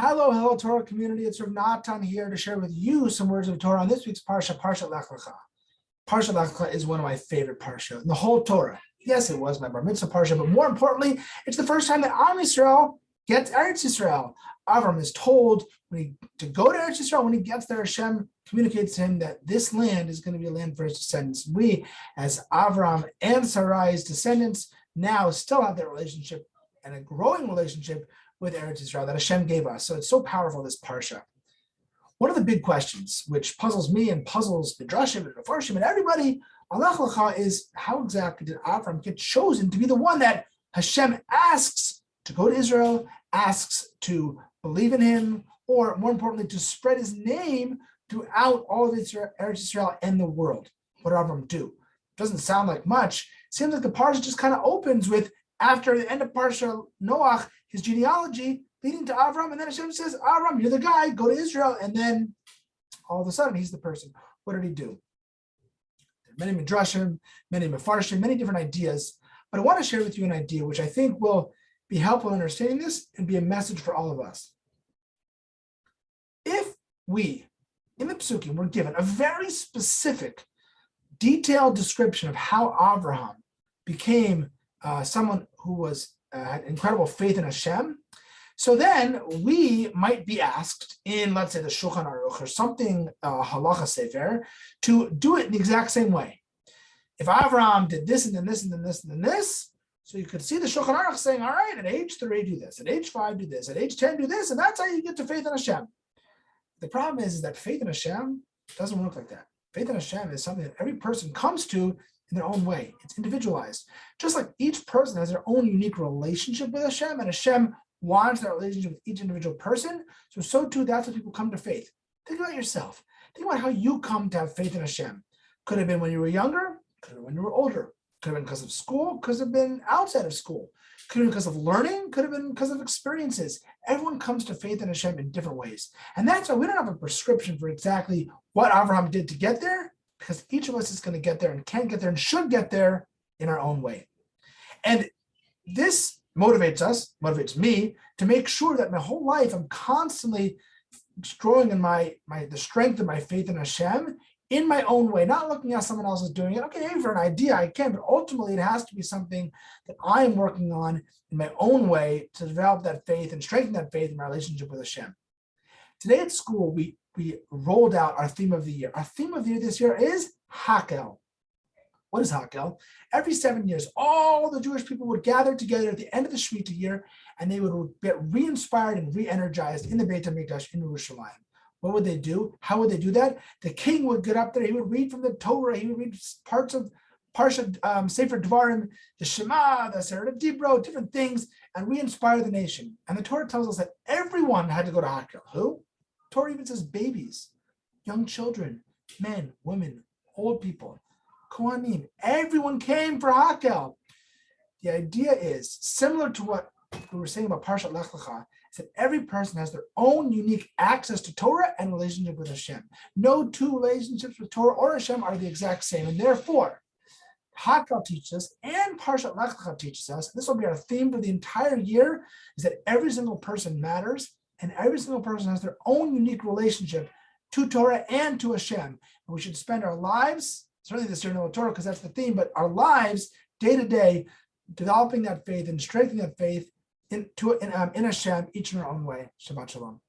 Hello, Torah community. It's Rav Natan here to share with you some words of Torah on this week's Parsha, Parsha Lech-Lecha. Parsha Lech-Lecha is one of my favorite Parsha in the whole Torah. Yes, it was my Bar Mitzvah Parsha, but more importantly, it's the first time that Am Yisrael gets Eretz Yisrael. Avram is told to go to Eretz Yisrael. When he gets there, Hashem communicates to him that this land is going to be a land for his descendants. We, as Avram and Sarai's descendants, now still have that relationship and a growing relationship with Eretz Yisrael that Hashem gave us. So it's so powerful, this Parsha. One of the big questions, which puzzles me and puzzles Midrashim and Mefarshim and everybody on Lech-Lecha, is how exactly did Avram get chosen to be the one that Hashem asks to go to Israel, asks to believe in him, or more importantly, to spread his name throughout all of Eretz Yisrael and the world? What did Avram do? Doesn't sound like much. Seems like the Parsha just kind of opens with, after the end of Parsha Noach, his genealogy leading to Avram, and then Hashem says, Avram, you're the guy, go to Israel, and then all of a sudden he's the person. What did he do? Many Midrashim, many Mefarshim, many different ideas, but I want to share with you an idea which I think will be helpful in understanding this and be a message for all of us. If we, in the Psukim, were given a very specific, detailed description of how Abraham became someone who had incredible faith in Hashem, so then we might be asked in, let's say, the Shulchan Aruch or something, Halacha Sefer, to do it in the exact same way. If Avraham did this and then this and then this and then this, so you could see the Shulchan Aruch saying, all right, at age 3 do this, at age 5 do this, at age 10 do this, and that's how you get to faith in Hashem. The problem is that faith in Hashem doesn't work like that. Faith in Hashem is something that every person comes to in their own way. It's individualized. Just like each person has their own unique relationship with Hashem, and Hashem wants that relationship with each individual person, so too, that's how people come to faith. Think about yourself. Think about how you come to have faith in Hashem. Could have been when you were younger, could have been when you were older, could have been because of school, could have been outside of school, could have been because of learning, could have been because of experiences. Everyone comes to faith in Hashem in different ways. And that's why we don't have a prescription for exactly what Avraham did to get there, because each of us is going to get there and can get there and should get there in our own way. And this motivates me to make sure that my whole life I'm constantly growing in the strength of my faith in Hashem in my own way, not looking at someone else is doing it. Okay, maybe for an idea I can, but ultimately it has to be something that I'm working on in my own way to develop that faith and strengthen that faith in my relationship with Hashem. Today at school, we rolled out our theme of the year. Our theme of the year this year is Hakel. What is Hakel? Every 7 years, all the Jewish people would gather together at the end of the Shemitah year, and they would get re-inspired and re-energized in the Beit HaMikdash in Yerushalayim. What would they do? How would they do that? The king would get up there, he would read from the Torah, he would read parts of Parsha Sefer Dvarim, the Shema, the Aseret Dibro, different things, and re-inspire the nation. And the Torah tells us that everyone had to go to Hakel. Who? Torah even says babies, young children, men, women, old people, Kohanim. Everyone came for Hakel. The idea is similar to what we were saying about Parshat Lech-Lecha, is that every person has their own unique access to Torah and relationship with Hashem. No two relationships with Torah or Hashem are the exact same, and therefore, Hakel teaches us and Parshat Lech-Lecha teaches us, this will be our theme for the entire year, is that every single person matters, and every single person has their own unique relationship to Torah and to Hashem. And we should spend our lives, certainly this year in Torah, because that's the theme, but our lives day to day, developing that faith and strengthening that faith in Hashem, each in our own way. Shabbat Shalom.